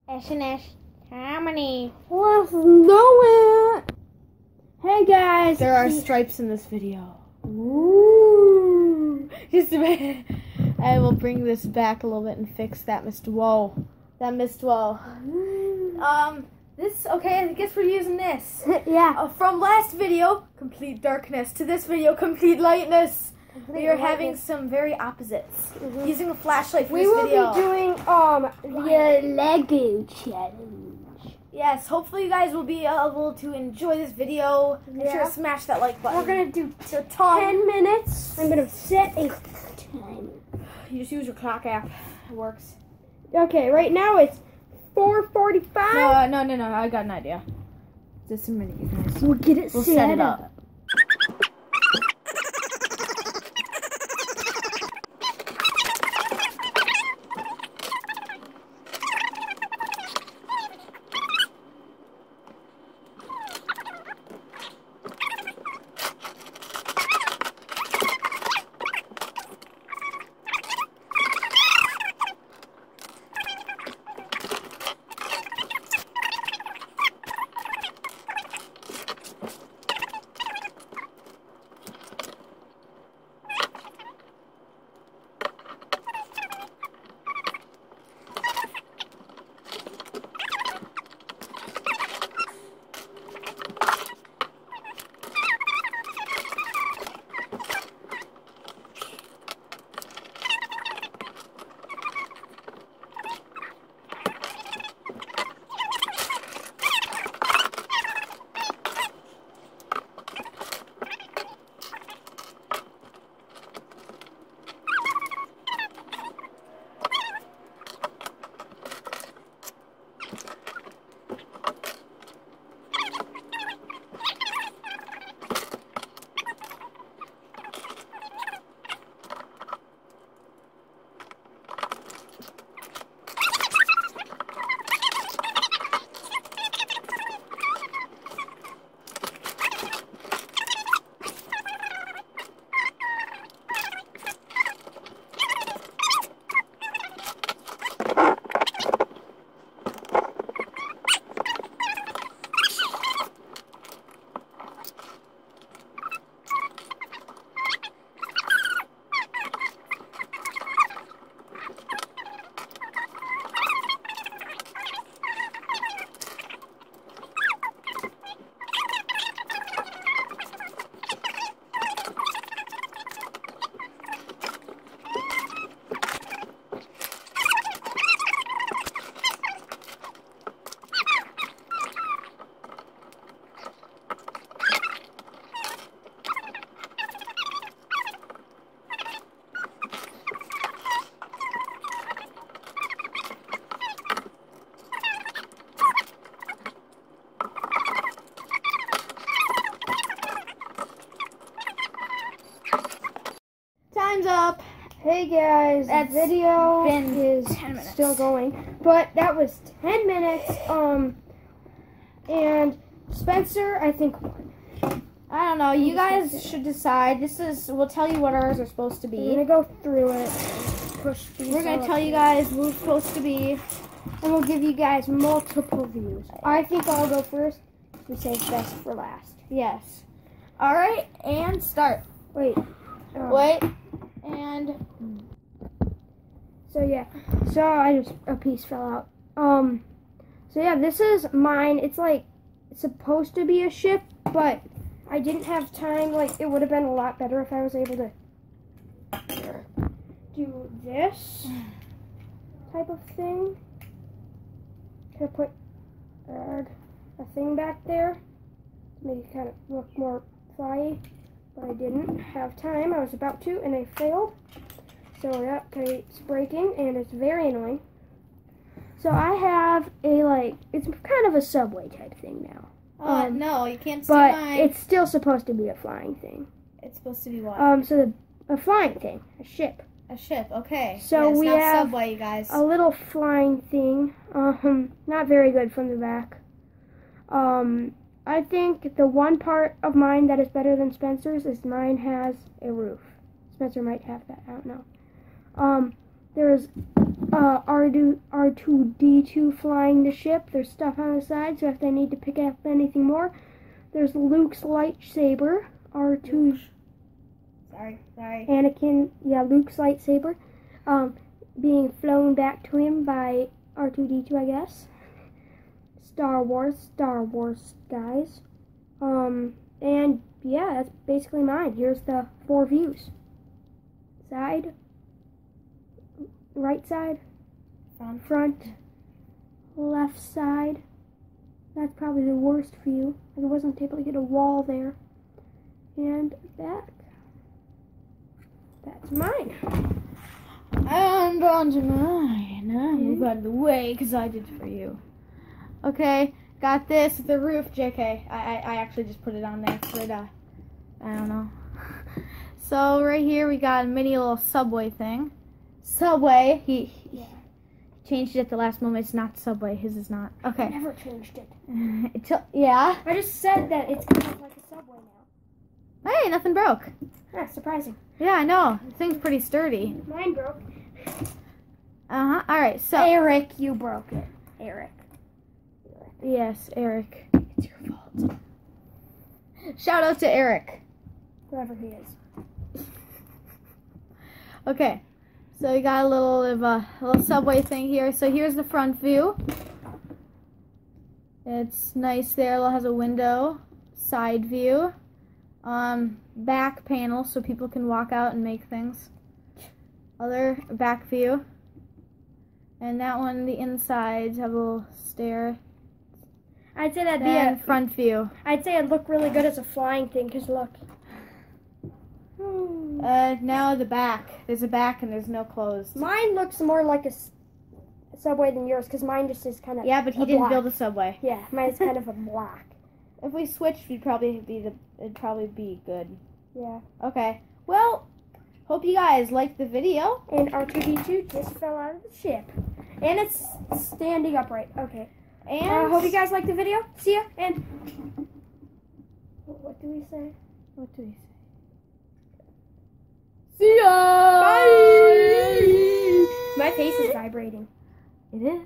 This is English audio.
SNS Harmony. Let's do it! Hey guys! There are stripes in this video. Ooh! Just a minute. I will bring this back a little bit and fix that mist. Whoa. That mist wall. Okay, I guess we're using this. Yeah. From last video, complete darkness, to this video, complete lightness. We are having some very opposites. Using a flashlight for We this will video. be doing the Lego challenge. Yes, hopefully you guys will be able to enjoy this video. Make sure to smash that like button. We're gonna do Your tongue. 10 minutes. I'm gonna set a timer. You just use your clock app. It works. Okay, right now it's 4:45. No. I got an idea. Just a minute, you guys. We'll get it We'll set, set it up. Time's up. Hey guys, That's video been is 10 minutes. still going, but that was 10 minutes. And Spencer, I think won. I don't know. You guys should decide. We'll tell you what ours are supposed to We're be. gonna go through it. Push these We're gonna out, tell you guys what it's supposed to be. and we'll give you guys multiple views. I think I'll go first. We save best for last. Yes. All right, and start. Wait. Wait. And So yeah, a piece fell out. So yeah, this is mine. It's like it's supposed to be a ship, but I didn't have time. Like it would have been a lot better if I was able to do this type of thing. To put a thing back there, make it kind of look more flyy. But I didn't have time. I was about to, and I failed. So that it's breaking, and it's very annoying. So I have it's kind of a subway type thing now. no, you can't see But mine. it's still supposed to be a flying thing. It's supposed to be what? A flying thing, a ship. A ship. Okay. So yes, we not have Subway, you guys. A little flying thing. Not very good from the back. I think the one part of mine that is better than Spencer's is mine has a roof. Spencer might have that, I don't know. There's R2D2 flying the ship. There's stuff on the side, so if they need to pick up anything more, there's Luke's lightsaber. R2. Sorry. Anakin, Luke's lightsaber, being flown back to him by R2D2, I guess. Star Wars, guys. And yeah, that's basically mine. Here's the 4 views. Side, right side, front, left side. That's probably the worst view. I wasn't able to get a wall there. And back. That's mine. And on to mine. Move out of the way, because I did it for you. Okay, got this. The roof, JK. I actually just put it on there for the, I don't know. So right here we got a mini little Subway thing. Subway. He changed it at the last moment. It's not Subway. His is not. Okay. I never changed it. Yeah. I just said that it's kind of like a Subway now. Hey, nothing broke. That's surprising. Yeah, I know. The thing's pretty sturdy. Mine broke. All right, so. Eric, you broke it. Eric. Yes, Eric. It's your fault. Shout out to Eric. Whoever he is. Okay, so we got a little Subway thing here. So here's the front view. It's nice there. It has a window. Side view. Back panel so people can walk out and make things. Other back view. And that one, the insides have a little stair. I'd say that'd be Then a front view. I'd say it'd look really good as a flying thing, because look. Now the back. There's a back and there's no closed. Mine looks more like a Subway than yours, because mine just is kind of. Yeah, but he didn't build a Subway. Yeah, mine's kind of a block. If we switched, it'd probably be good. Yeah. Okay. Well, hope you guys liked the video. And R2D2 just fell out of the ship, and it's standing upright. Okay. And I hope you guys liked the video. See ya. And what do we say? What do we say? See ya. Bye. My face is vibrating. It is.